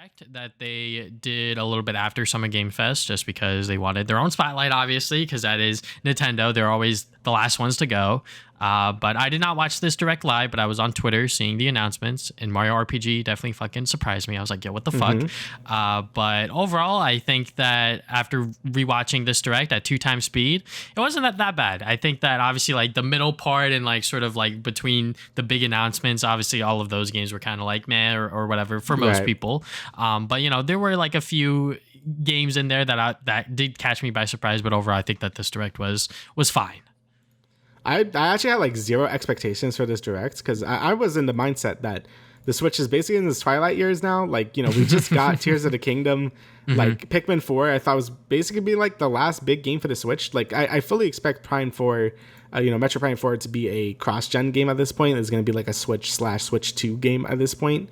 Direct that they did a little bit after Summer Game Fest, just because they wanted their own spotlight, obviously, because that is Nintendo. They're always the last ones to go. But I did not watch this Direct live, but I was on Twitter seeing the announcements, and Mario RPG definitely fucking surprised me. I was like, yo, what the fuck? But overall, I think that after rewatching this Direct at 2x speed, it wasn't that bad. I think that obviously like the middle part and like sort of like between the big announcements, obviously all of those games were kind of like meh or whatever for most people. But you know, there were like a few games in there that did catch me by surprise, but overall I think that this Direct was fine. I actually had like zero expectations for this Direct because I was in the mindset that the Switch is basically in its twilight years now. Like, you know, we just got Tears of the Kingdom, like Pikmin 4, I thought was basically be like the last big game for the Switch. Like, I fully expect Prime 4, Metro Prime 4 to be a cross-gen game at this point. It's going to be like a Switch/Switch 2 game at this point.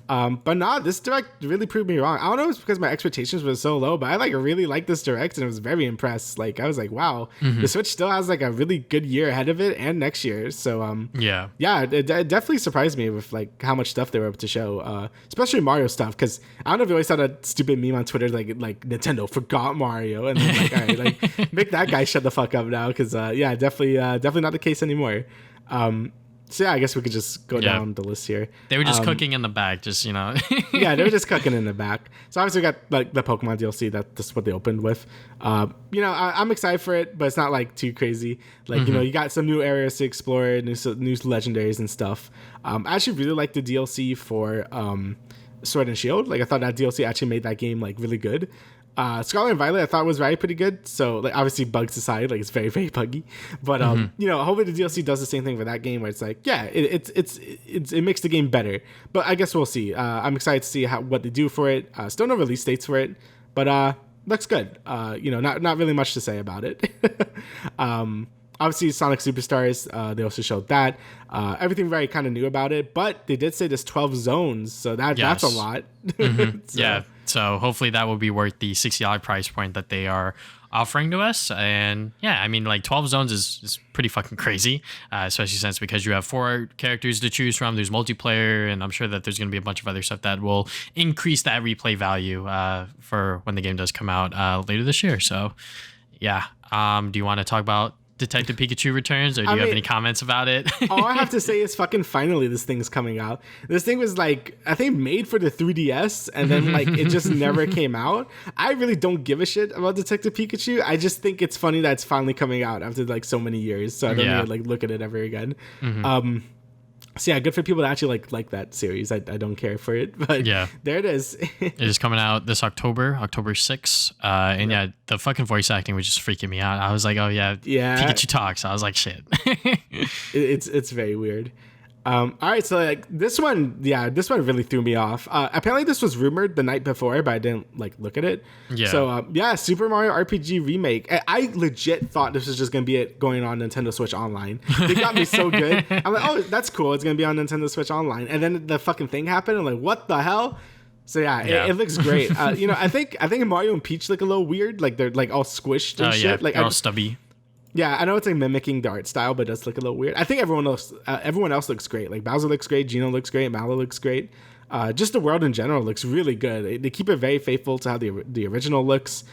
But nah, this Direct really proved me wrong. I don't know if it's because my expectations were so low, but I like really liked this Direct and I was very impressed. Like, I was like, wow, the Switch still has like a really good year ahead of it and next year. So, it definitely surprised me with like how much stuff they were able to show, especially Mario stuff. Because I don't know if you always saw that stupid meme on Twitter, like Nintendo forgot Mario, and then like, all right, like make that guy shut the fuck up now. Because definitely not the case anymore. So yeah, I guess we could just go down the list here. They were just cooking in the back, just, you know. Yeah, they were just cooking in the back. So obviously we got like the Pokemon DLC. That's what they opened with. I'm excited for it, but it's not like too crazy. Like, you know, you got some new areas to explore, new legendaries and stuff. I actually really like the DLC for Sword and Shield. Like, I thought that DLC actually made that game like really good. Scarlet and Violet I thought was very pretty good. So like obviously bugs aside, like it's very, very buggy. But hopefully the DLC does the same thing for that game where it's like, yeah, it makes the game better. But I guess we'll see. I'm excited to see what they do for it. Still no release dates for it, but looks good. Not really much to say about it. Obviously, Sonic Superstars, they also showed that. Everything very kind of new about it, but they did say there's 12 zones, so that's a lot. So hopefully that will be worth the $60 price point that they are offering to us. And yeah, I mean, like 12 zones is pretty fucking crazy, especially since because you have 4 characters to choose from. There's multiplayer, and I'm sure that there's going to be a bunch of other stuff that will increase that replay value for when the game does come out later this year. So yeah, do you want to talk about Detective Pikachu Returns, or do you have any comments about it? All I have to say is fucking finally this thing's coming out. This thing was like, I think made for the 3DS, and then like it just never came out. I really don't give a shit about Detective Pikachu. I just think it's funny that it's finally coming out after like so many years, so I don't need to like look at it ever again. So yeah, good for people that actually like that series. I don't care for it, but there it is. It is coming out this October 6th. And the fucking voice acting was just freaking me out. I was like, oh yeah, Pikachu talks. I was like, shit. It's very weird. All right, so like this one really threw me off. Apparently this was rumored the night before, but I didn't like look at it. So Super Mario RPG Remake. I legit thought this was just gonna be it going on Nintendo Switch Online. They got me so good. I'm like, oh, that's cool. It's gonna be on Nintendo Switch Online, and then the fucking thing happened. I'm like, what the hell? So it looks great. I think Mario and Peach look a little weird. Like they're like all squished and shit. Like they're all stubby. Yeah, I know it's like mimicking the art style, but it does look a little weird. I think everyone else looks great. Like Bowser looks great, Geno looks great, Mallow looks great. Just the world in general looks really good. They keep it very faithful to how the original looks.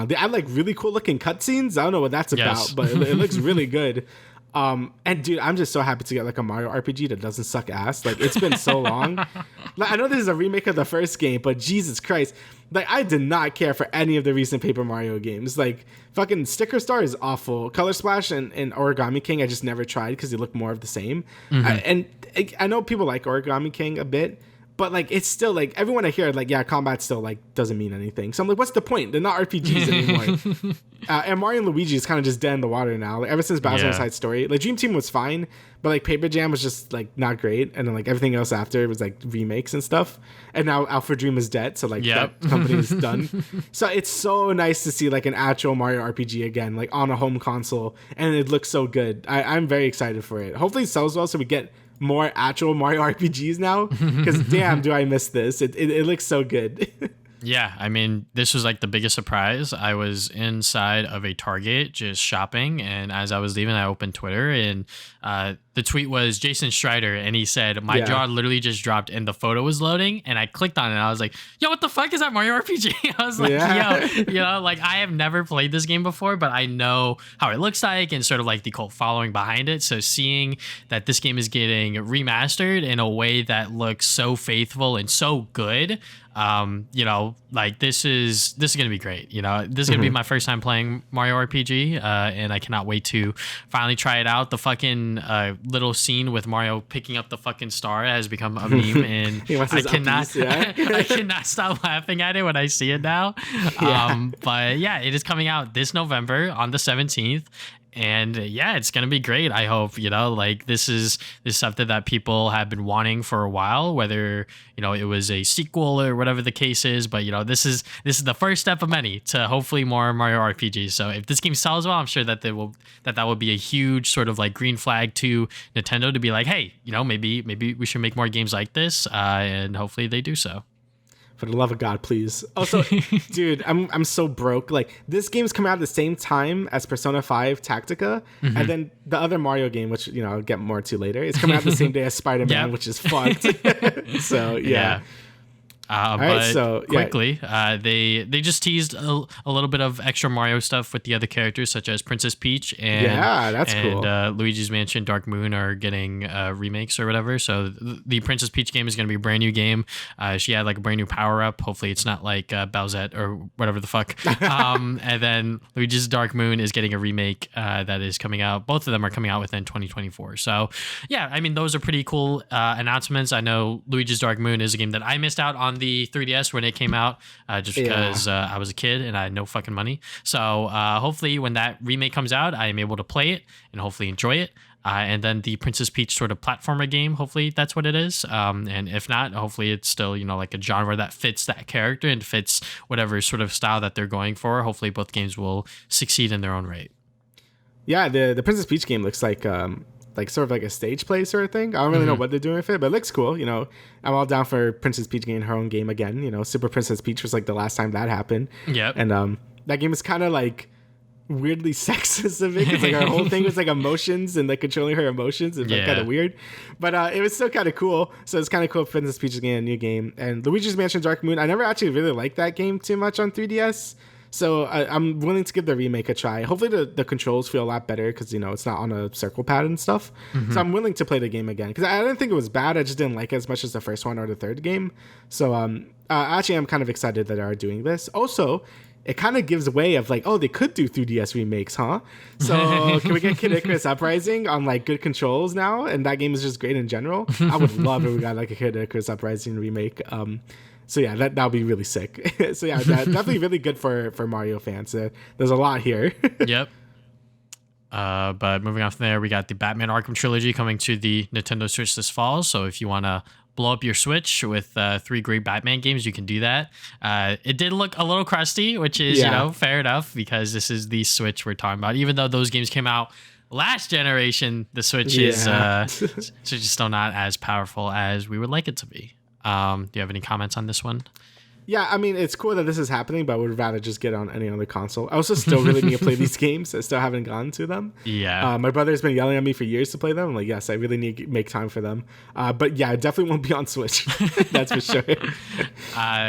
They add like really cool looking cutscenes. I don't know what that's about, but it looks really good. And dude, I'm just so happy to get like a Mario RPG that doesn't suck ass. Like it's been so long. Like, I know this is a remake of the first game, but Jesus Christ, like I did not care for any of the recent Paper Mario games. Like fucking Sticker Star is awful. Color Splash and Origami King I just never tried because they look more of the same. I know people like Origami King a bit, but like it's still like everyone I hear like combat still like doesn't mean anything. So I'm like, what's the point? They're not RPGs anymore. And Mario and Luigi is kind of just dead in the water now. Like ever since Bowser Inside Story, like Dream Team was fine, but like Paper Jam was just like not great. And then like everything else after it was like remakes and stuff. And now Alpha Dream is dead, so like that company is done. So it's so nice to see like an actual Mario RPG again, like on a home console, and it looks so good. I'm very excited for it. Hopefully it sells well so we get more actual Mario RPGs now, because damn do I miss this. It looks so good. Yeah, I mean, this was like the biggest surprise. I was inside of a Target just shopping, and as I was leaving, I opened Twitter, and the tweet was Jason Strider, and he said, "My Yeah. jaw literally just dropped," and the photo was loading, and I clicked on it, and I was like, "Yo, what the fuck is that Mario RPG?" I was like, Yeah. "Yo, like I have never played this game before, but I know how it looks like and sort of like the cult following behind it. So seeing that this game is getting remastered in a way that looks so faithful and so good." Like this is gonna be great. This is gonna be my first time playing Mario RPG, and I cannot wait to finally try it out. The fucking little scene with Mario picking up the fucking star has become a meme, and I cannot, I cannot stop laughing at it when I see it now. But yeah, it is coming out this November on the 17th. And yeah, it's gonna be great. I hope like this is something that people have been wanting for a while. Whether it was a sequel or whatever the case is, but this is the first step of many to hopefully more Mario RPGs. So if this game sells well, I'm sure that that will be a huge sort of like green flag to Nintendo to be like, hey, maybe we should make more games like this, and hopefully they do so. For the love of God, please. Also, dude, I'm so broke. Like, this game's coming out at the same time as Persona 5 Tactica, and then the other Mario game, which I'll get more to later, is coming out the same day as Spider-Man, which is fucked. So yeah. But right, so, quickly, they just teased a little bit of extra Mario stuff with the other characters, such as Princess Peach and cool. Luigi's Mansion, Dark Moon are getting remakes or whatever. So the Princess Peach game is going to be a brand new game. She had like a brand new power up. Hopefully, it's not like Bowsette or whatever the fuck. And then Luigi's Dark Moon is getting a remake that is coming out. Both of them are coming out within 2024. So yeah, I mean those are pretty cool announcements. I know Luigi's Dark Moon is a game that I missed out on the 3DS when it came out, just because I was a kid and I had no fucking money. So hopefully when that remake comes out, I am able to play it and hopefully enjoy it. And then the Princess Peach sort of platformer game, hopefully that's what it is. And if not, hopefully it's still, like a genre that fits that character and fits whatever sort of style that they're going for. Hopefully both games will succeed in their own right. Yeah, the Princess Peach game looks like sort of like a stage play sort of thing. I don't really know what they're doing with it, but it looks cool. I'm all down for Princess Peach getting her own game again. Super Princess Peach was like the last time that happened. Yeah. And that game is kind of like weirdly sex specific. It's like our whole thing was like emotions and like controlling her emotions. It's like kind of weird, but it was still kind of cool. So it's kind of cool. Princess Peach is getting a new game, and Luigi's Mansion Dark Moon. I never actually really liked that game too much on 3DS. So I'm willing to give the remake a try. Hopefully the controls feel a lot better because, it's not on a circle pad and stuff. So I'm willing to play the game again because I didn't think it was bad. I just didn't like it as much as the first one or the third game. So actually, I'm kind of excited that they are doing this. Also, it kind of gives way of like, oh, they could do 3DS remakes, huh? So can we get Kid Icarus Uprising on like good controls now? And that game is just great in general. I would love if we got like a Kid Icarus Uprising remake. So yeah, that'll be really sick. So yeah, definitely really good for Mario fans. There's a lot here. Yep. But moving on from there, we got the Batman Arkham Trilogy coming to the Nintendo Switch this fall. So if you want to blow up your Switch with 3 great Batman games, you can do that. It did look a little crusty, which is fair enough because this is the Switch we're talking about. Even though those games came out last generation, the Switch is still not as powerful as we would like it to be. Do you have any comments on this one? Yeah, I mean, it's cool that this is happening, but I would rather just get on any other console. I also still really need to play these games. I still haven't gotten to them. Yeah. My brother's been yelling at me for years to play them. I'm like, yes, I really need to make time for them. But yeah, I definitely won't be on Switch. That's for sure.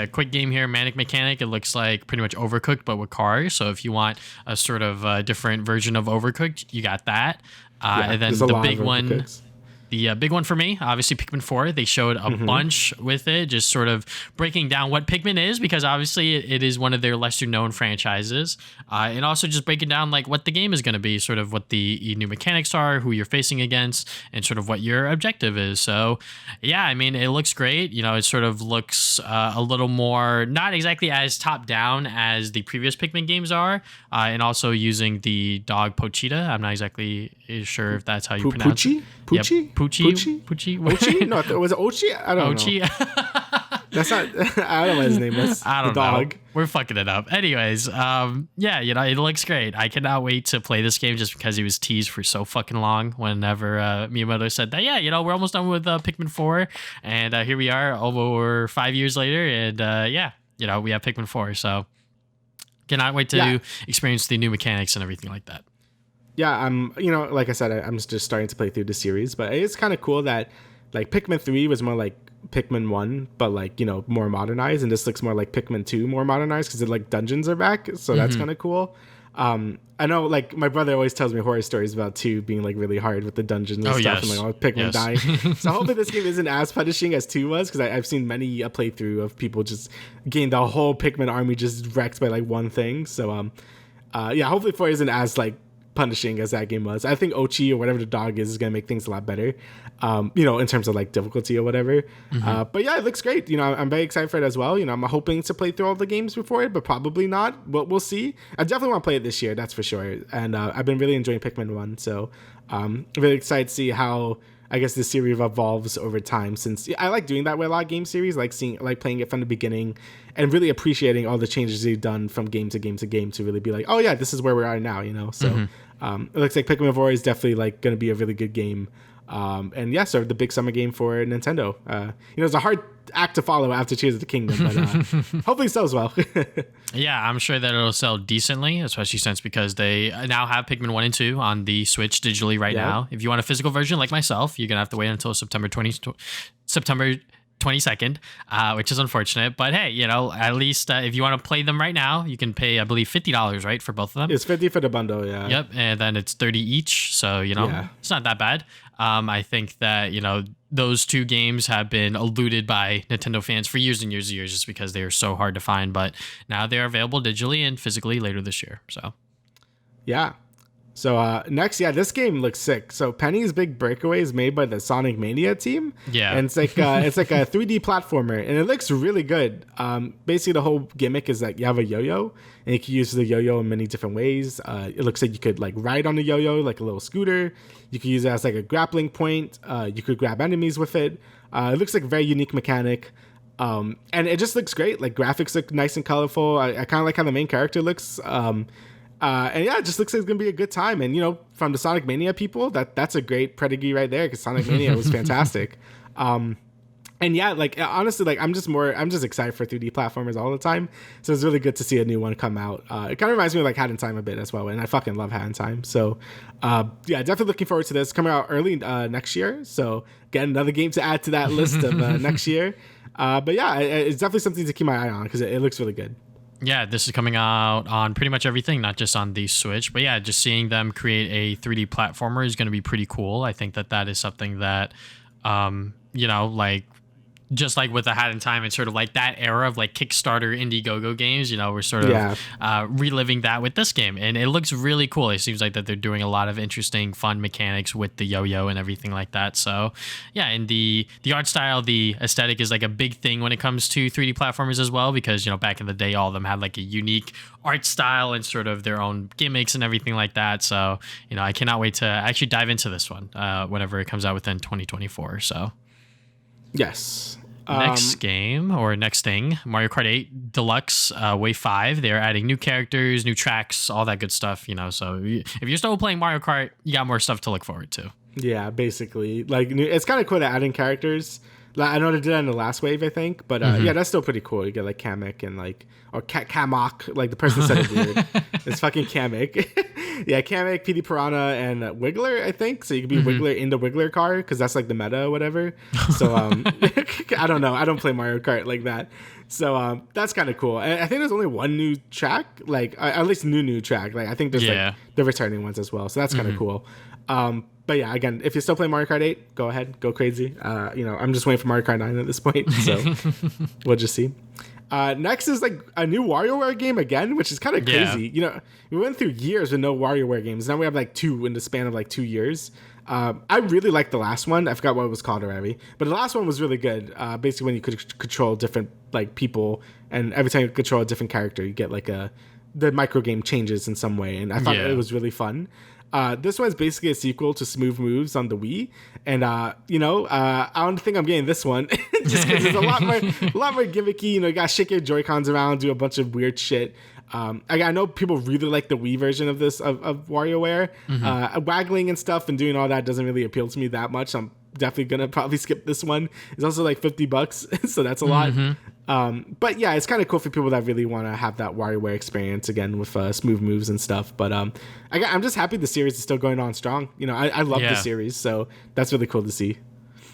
Quick game here, Manic Mechanic. It looks like pretty much Overcooked, but with cars. So if you want a sort of different version of Overcooked, you got that. And then the big one... The big one for me, obviously Pikmin 4. They showed a bunch with it, just sort of breaking down what Pikmin is, because obviously it is one of their lesser known franchises. And also just breaking down like what the game is going to be, sort of what the new mechanics are, who you're facing against, and sort of what your objective is. So yeah, I mean, it looks great. It sort of looks a little more, not exactly as top down as the previous Pikmin games are. And also using the dog Pochita. I'm not exactly sure if that's how you pronounce it. Poochie? Poochie? No, was it Ochi? I don't know. That's not. I don't know what his name was. I don't know. We're fucking it up. Anyways, yeah, it looks great. I cannot wait to play this game just because it was teased for so fucking long. Whenever Miyamoto said that, yeah, we're almost done with Pikmin 4, and here we are over 5 years later, and yeah. we have Pikmin 4. So cannot wait to experience the new mechanics and everything like that. Yeah, like I said, I'm just starting to play through the series, but it's kind of cool that like Pikmin 3 was more like Pikmin 1, but like, more modernized, and this looks more like Pikmin 2 more modernized because like dungeons are back. So that's kind of cool. I know like my brother always tells me horror stories about 2 being like really hard with the dungeons and stuff, and like all Pikmin dying. So hopefully this game isn't as punishing as 2 was, because I've seen many a playthrough of people just getting the whole Pikmin army just wrecked by like one thing. So hopefully 4 isn't as like punishing as that game was. I think Ochi or whatever the dog is gonna make things a lot better, in terms of like difficulty or whatever. But yeah, it looks great. I'm very excited for it as well. I'm hoping to play through all the games before it, but probably not. We'll see. I definitely want to play it this year, that's for sure. And I've been really enjoying Pikmin 1, so really excited to see how I guess the series evolves over time, since I like doing that with a lot of game series, like playing it from the beginning and really appreciating all the changes they've done from game to game to game to really be like, oh yeah, this is where we are now, so it looks like Pikmin 4 is definitely like going to be a really good game. And yeah, so the big summer game for Nintendo. It's a hard act to follow after Tears of the Kingdom, but hopefully it sells well. Yeah, I'm sure that it'll sell decently, especially because they now have Pikmin 1 and 2 on the Switch digitally right now. If you want a physical version like myself, you're going to have to wait until September 22nd, which is unfortunate. But hey, at least if you want to play them right now, you can pay, I believe, $50, right, for both of them. It's $50 for the bundle, yeah. Yep, and then it's $30 each, so it's not that bad. I think that those 2 games have been eluded by Nintendo fans for years and years and years, just because they are so hard to find. But now they're available digitally and physically later this year. So yeah. So next, this game looks sick. So Penny's Big Breakaway is made by the Sonic Mania team. Yeah, and it's like a 3D platformer, and it looks really good. Basically, the whole gimmick is that you have a yo-yo, and you can use the yo-yo in many different ways. It looks like you could like ride on the yo-yo like a little scooter. You could use it as like a grappling point. You could grab enemies with it. It looks like a very unique mechanic. And it just looks great. Like graphics look nice and colorful. I kind of like how the main character looks. And yeah, it just looks like it's gonna be a good time. And from the Sonic Mania people, that's a great pedigree right there, because Sonic Mania was fantastic. And yeah, like honestly, like I'm just excited for 3D platformers all the time. So it's really good to see a new one come out. It kind of reminds me of like Hat in Time a bit as well, and I fucking love Hat in Time. So definitely looking forward to this coming out early next year. So get another game to add to that list of next year. But yeah, it's definitely something to keep my eye on, because it looks really good. Yeah, this is coming out on pretty much everything, not just on the Switch. But yeah, just seeing them create a 3D platformer is going to be pretty cool. I think that is something that, like just like with the Hat in Time, it's sort of like that era of like Kickstarter Indiegogo games, we're sort of reliving that with this game, and it looks really cool. It seems like that they're doing a lot of interesting, fun mechanics with the yo-yo and everything like that. So yeah, and the art style, the aesthetic is like a big thing when it comes to 3D platformers as well, because back in the day, all of them had like a unique art style and sort of their own gimmicks and everything like that. So I cannot wait to actually dive into this one whenever it comes out within 2024. So yes. Next game or next thing, Mario Kart 8 Deluxe Wave 5. They're adding new characters, new tracks, all that good stuff, So if you're still playing Mario Kart, you got more stuff to look forward to. Yeah, basically. Like, it's kind of cool to adding characters. Like, I know they did that in the last wave, I think. But yeah, that's still pretty cool. You get like Kamek and like, or Kamek, like the person said it weird. It's fucking Kamek. Yeah, Kamek, PD Piranha, and Wiggler, I think. So you can be Wiggler in the Wiggler car, because that's like the meta or whatever. So I don't know. I don't play Mario Kart like that. So that's kind of cool. And I think there's only one new track, like at least new track. Like I think there's like the returning ones as well. So that's kind of cool. But yeah, again, if you're still playing Mario Kart 8, go ahead, go crazy. I'm just waiting for Mario Kart 9 at this point, so we'll just see. Next is like a new WarioWare game again, which is kind of crazy. We went through years with no WarioWare games. Now we have like 2 in the span of like 2 years. I really liked the last one. I forgot what it was called already, but the last one was really good. Basically, when you could control different like people, and every time you control a different character, you get like the micro game changes in some way, and I thought it was really fun. This one's basically a sequel to Smooth Moves on the Wii, and I don't think I'm getting this one just because it's a lot more gimmicky. You gotta shake your Joy-Cons around, do a bunch of weird shit. I know people really like the Wii version of this of WarioWare. Waggling and stuff and doing all that doesn't really appeal to me that much. I'm definitely gonna probably skip this one. It's also like $50, so that's a lot. But yeah, it's kind of cool for people that really want to have that WarioWare experience again with smooth moves and stuff. But I'm just happy the series is still going on strong. You know, I love the series, so that's really cool to see.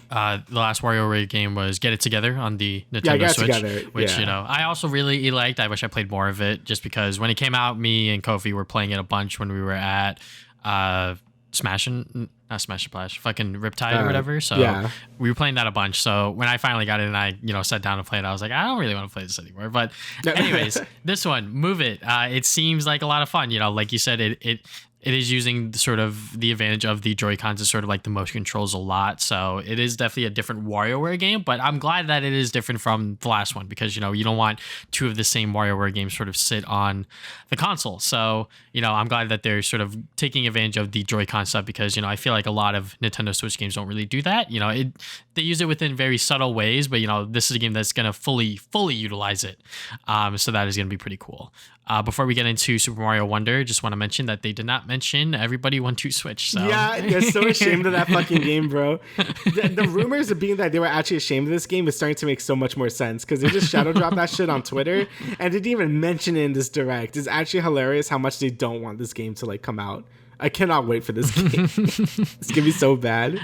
The last WarioWare game was Get It Together on the Nintendo Switch, which you know I also really liked. I wish I played more of it, just because when it came out, me and Kofi were playing it a bunch when we were at not Smash and Splash, fucking Riptide or whatever. So we were playing that a bunch. So when I finally got it and I, sat down to play it, I was like, I don't really want to play this anymore. But anyways, this one, Move It. It seems like a lot of fun. You know, like you said, it is using sort of the advantage of the Joy-Cons as sort of like the motion controls a lot. So it is definitely a different WarioWare game, but I'm glad that it is different from the last one because, you don't want two of the same WarioWare games sort of sit on the console. So, I'm glad that they're sort of taking advantage of the Joy-Con stuff because, I feel like a lot of Nintendo Switch games don't really do that. They use it within very subtle ways, but, this is a game that's going to fully utilize it. So that is going to be pretty cool. Before we get into Super Mario Wonder, just want to mention that they did not mention Everybody Want to Switch. So. Yeah, they're so ashamed of that fucking game, bro. The rumors of being that they were actually ashamed of this game is starting to make so much more sense because they just shadow dropped that shit on Twitter and didn't even mention it in this direct. It's actually hilarious how much they don't want this game to come out. I cannot wait for this game. It's gonna be so bad.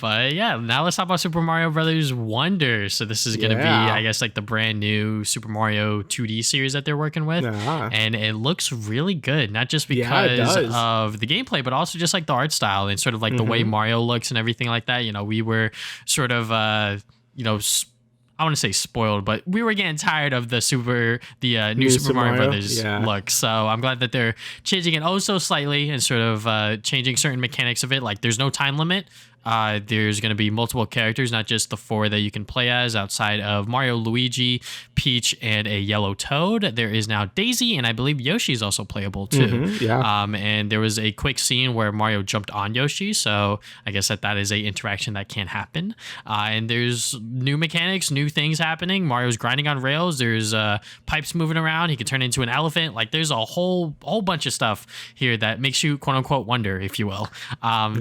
But yeah, now let's talk about Super Mario Brothers Wonder. So this is gonna be, I guess, the brand new Super Mario 2D series that they're working with, and it looks really good. Not just because of the gameplay, but also just the art style and sort of the way Mario looks and everything like that. We were sort of I want to say spoiled, but we were getting tired of the new Super Mario Brothers look. So I'm glad that they're changing it so slightly and sort of changing certain mechanics of it. There's no time limit. There's going to be multiple characters, not just the 4 that you can play as outside of Mario, Luigi, Peach, and a yellow Toad. There is now Daisy, and I believe Yoshi is also playable too. And there was a quick scene where Mario jumped on Yoshi, so I guess that is a interaction that can happen. And there's new mechanics, new things happening. Mario's grinding on rails. There's pipes moving around. He can turn into an elephant. There's a whole bunch of stuff here that makes you quote unquote wonder, if you will.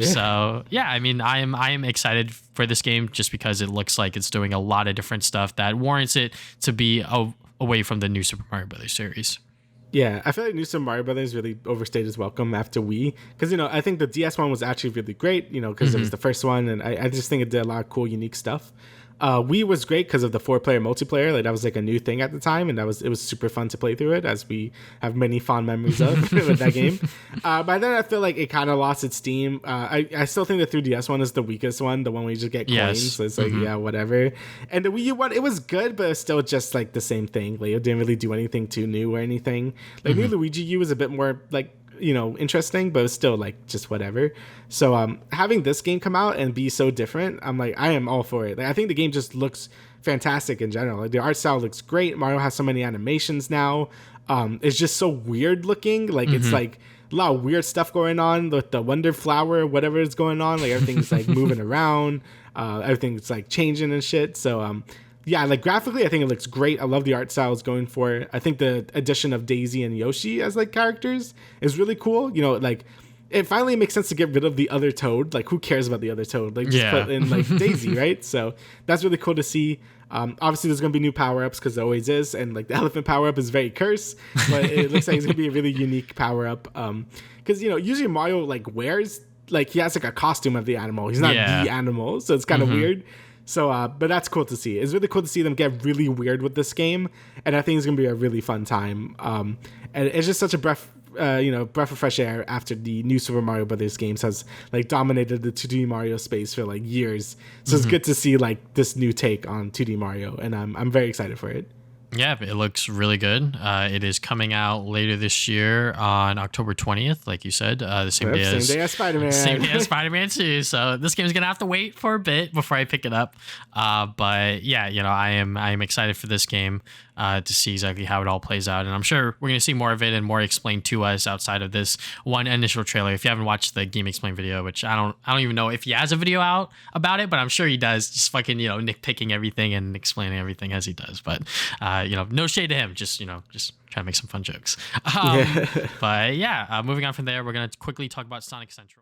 So yeah, I mean, I am excited for this game just because it looks like it's doing a lot of different stuff that warrants it to be away from the new Super Mario Brothers series. Yeah, I feel like New Super Mario Brothers really overstayed its welcome after Wii. Because, I think the DS one was actually really great, because it was the first one. And I just think it did a lot of cool, unique stuff. Wii was great because of the 4-player multiplayer. That was a new thing at the time, and it was super fun to play through it, as we have many fond memories of with that game. By then, I feel like it kind of lost its steam. I still think the 3DS one is the weakest one, the one where you just get coins. So it's whatever. And the Wii U one, it was good, but it's still just the same thing. It didn't really do anything too new or anything. New Luigi U was a bit more interesting, but it's still just whatever. So having this game come out and be so different, I'm I am all for it. I think the game just looks fantastic in general. The art style looks great. Mario has so many animations now. It's just so weird looking. It's a lot of weird stuff going on with the Wonder Flower, whatever is going on. Everything's moving around. Everything's changing and shit. So yeah, graphically, I think it looks great. I love the art style it's going for. I think the addition of Daisy and Yoshi as characters is really cool. It finally makes sense to get rid of the other Toad. Who cares about the other Toad? Just put in Daisy, right? So that's really cool to see. Obviously, there's going to be new power-ups because there always is. And the elephant power-up is very cursed. But it looks like it's going to be a really unique power-up. Because, usually Mario wears, he has a costume of the animal. He's not the animal. So it's kind of weird. So, but that's cool to see. It's really cool to see them get really weird with this game, and I think it's gonna be a really fun time. And it's just such a breath of fresh air after the new Super Mario Brothers games has dominated the 2D Mario space for years. So it's good to see this new take on 2D Mario, and I'm very excited for it. Yeah, it looks really good. It is coming out later this year on October 20th, like you said, the same day as Spider-Man. Same day as Spider-Man 2. So this game's gonna have to wait for a bit before I pick it up. But yeah, I am excited for this game to see exactly how it all plays out, and I'm sure we're gonna see more of it and more explained to us outside of this one initial trailer. If you haven't watched the Game Explain video, which I don't even know if he has a video out about it, but I'm sure he does. Just fucking nitpicking everything and explaining everything as he does. But no shade to him, just trying to make some fun jokes. But yeah, moving on from there, we're going to quickly talk about Sonic Central.